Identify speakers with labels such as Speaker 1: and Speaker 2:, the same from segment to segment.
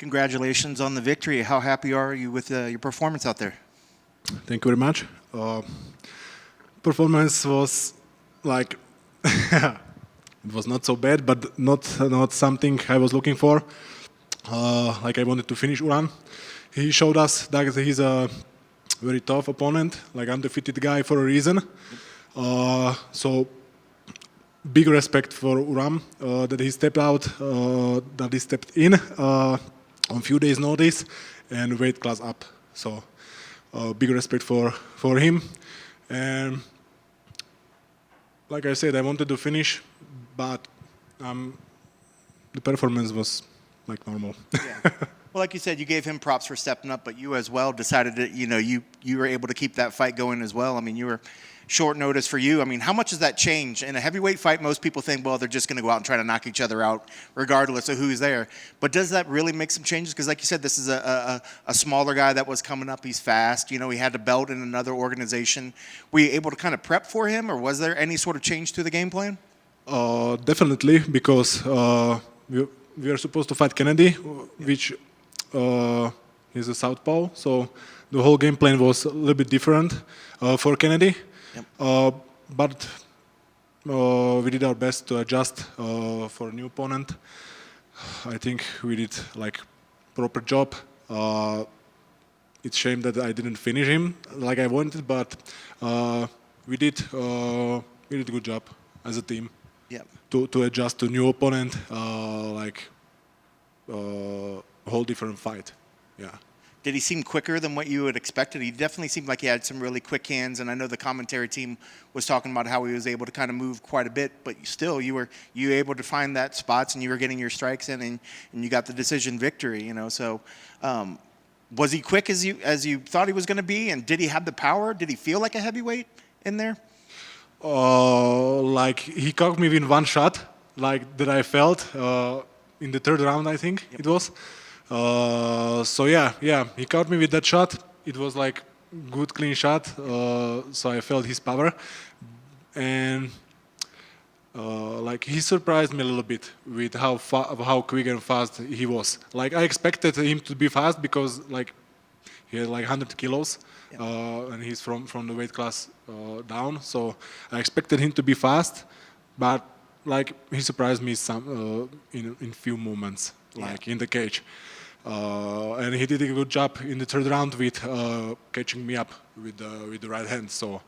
Speaker 1: Congratulations on the victory. How happy are you with your performance out there?
Speaker 2: Thank you very much. Performance was like it was not so bad, but not something I was looking for. Like I wanted to finish Uran. He showed us that he's a very tough opponent, like undefeated guy for a reason. So big respect for Uran that he stepped out, that he stepped in on few days' notice and weight class up. So big respect for him. And like I said, I wanted to finish, but the performance was like normal.
Speaker 1: Yeah. Well, like you said, you gave him props for stepping up, but you as well decided that you were able to keep that fight going as well. I mean, you were short notice for you. I mean, how much does that change? In a heavyweight fight, most people think, well, they're just going to go out and try to knock each other out regardless of who's there. But does that really make some changes? Because like you said, this is a smaller guy that was coming up. He's fast. He had a belt in another organization. Were you able to kind of prep for him, or was there any sort of change to the game plan?
Speaker 2: Definitely, because we are supposed to fight Kennedy, which is a southpaw. So the whole game plan was a little bit different for Kennedy. Yep. But we did our best to adjust for a new opponent. I think we did like proper job. It's a shame that I didn't finish him like I wanted, but we did a good job as a team.
Speaker 1: Yep.
Speaker 2: To adjust to new opponent, like whole different fight. Yeah.
Speaker 1: Did he seem quicker than what you had expected? He definitely seemed like he had some really quick hands, and I know the commentary team was talking about how he was able to kind of move quite a bit, but still, you were able to find that spots, and you were getting your strikes in, and you got the decision victory. So, was he quick as you thought he was going to be, and did he have the power? Did he feel like a heavyweight in there?
Speaker 2: Like he caught me with one shot, like that I felt in the third round, I think it was. So yeah, he caught me with that shot. It was like good, clean shot. So I felt his power, and like he surprised me a little bit with how quick and fast he was. Like I expected him to be fast because like he had like 100 kilos, and he's from the weight class down. So I expected him to be fast, but like he surprised me some in few moments, like in the cage. And he did a good job in the third round with catching me up with the right hand. So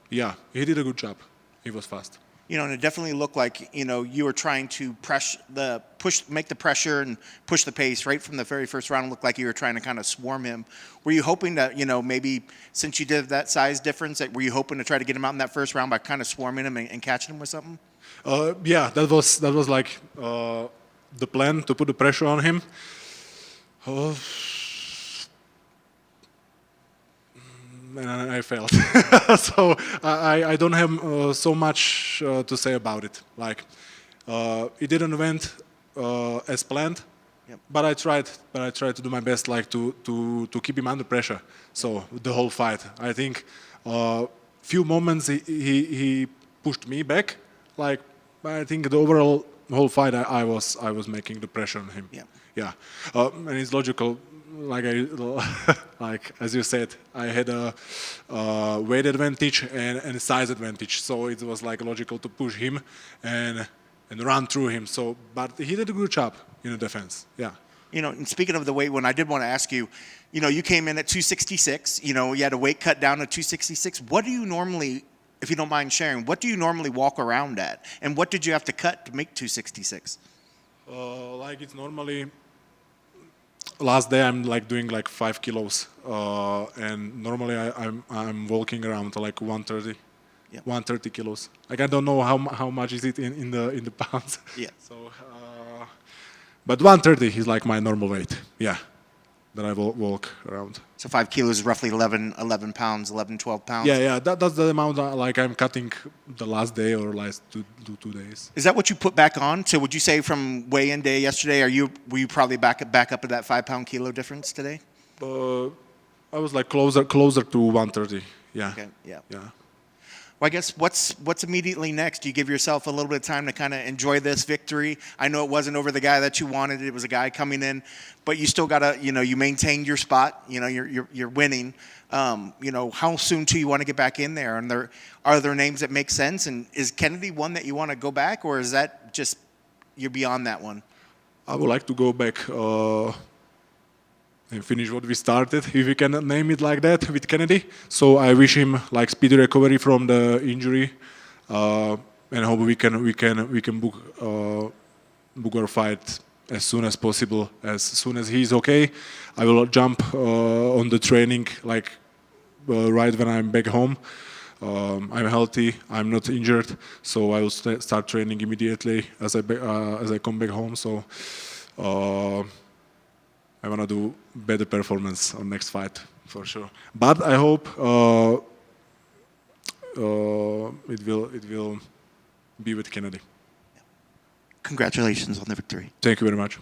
Speaker 2: yeah, he did a good job. He was fast.
Speaker 1: And it definitely looked like you were trying to make the pressure and push the pace right from the very first round. It looked like you were trying to kind of swarm him. Were you hoping that maybe since you did that size difference, were you hoping to try to get him out in that first round by kind of swarming him and catching him with something?
Speaker 2: Yeah, that was like the plan, to put the pressure on him. And I failed. So I don't have so much to say about it. Like it didn't went as planned, but I tried to do my best, like to keep him under pressure. So the whole fight, I think, few moments he pushed me back. Like I think the overall whole fight I was making the pressure on him. Yeah. And it's logical. Like like as you said, I had a weight advantage and size advantage, so it was like logical to push him and run through him. So, but he did a good job in the defense. Yeah.
Speaker 1: And speaking of the weight, when I did want to ask you, you came in at 266. You had a weight cut down to 266. What do you normally, if you don't mind sharing, what do you normally walk around at, and what did you have to cut to make 266?
Speaker 2: Like it's normally. Last day I'm like doing like 5 kilos, and normally I'm walking around to like 130, 130 kilos. Like I don't know how much is it in the pounds.
Speaker 1: Yeah.
Speaker 2: So, but 130 is like my normal weight. Yeah, that I walk around.
Speaker 1: So 5 kilos is roughly 11 pounds, 11, 12 pounds.
Speaker 2: Yeah. That's the amount like I'm cutting the last day or last two days.
Speaker 1: Is that what you put back on? So would you say from weigh-in day yesterday, were you probably back up to that 5 pound kilo difference today?
Speaker 2: I was like closer to 130. Yeah.
Speaker 1: Okay. Yeah. Well, I guess what's immediately next? Do you give yourself a little bit of time to kind of enjoy this victory? I know it wasn't over the guy that you wanted; it was a guy coming in, but you still gotta, you maintained your spot. You're winning. How soon do you want to get back in there? And are there names that make sense? And is Kennedy one that you want to go back, or is that just you're beyond that one?
Speaker 2: I would like to go back and finish what we started, if we can name it like that, with Kennedy. So I wish him like speedy recovery from the injury, and hope we can book our fight as soon as possible. As soon as he's okay, I will jump on the training like right when I'm back home. I'm healthy. I'm not injured, so I will start training immediately as I come back home. So I want to do better performance on next fight for sure. But I hope it will be with Kennedy.
Speaker 1: Congratulations on the victory.
Speaker 2: Thank you very much.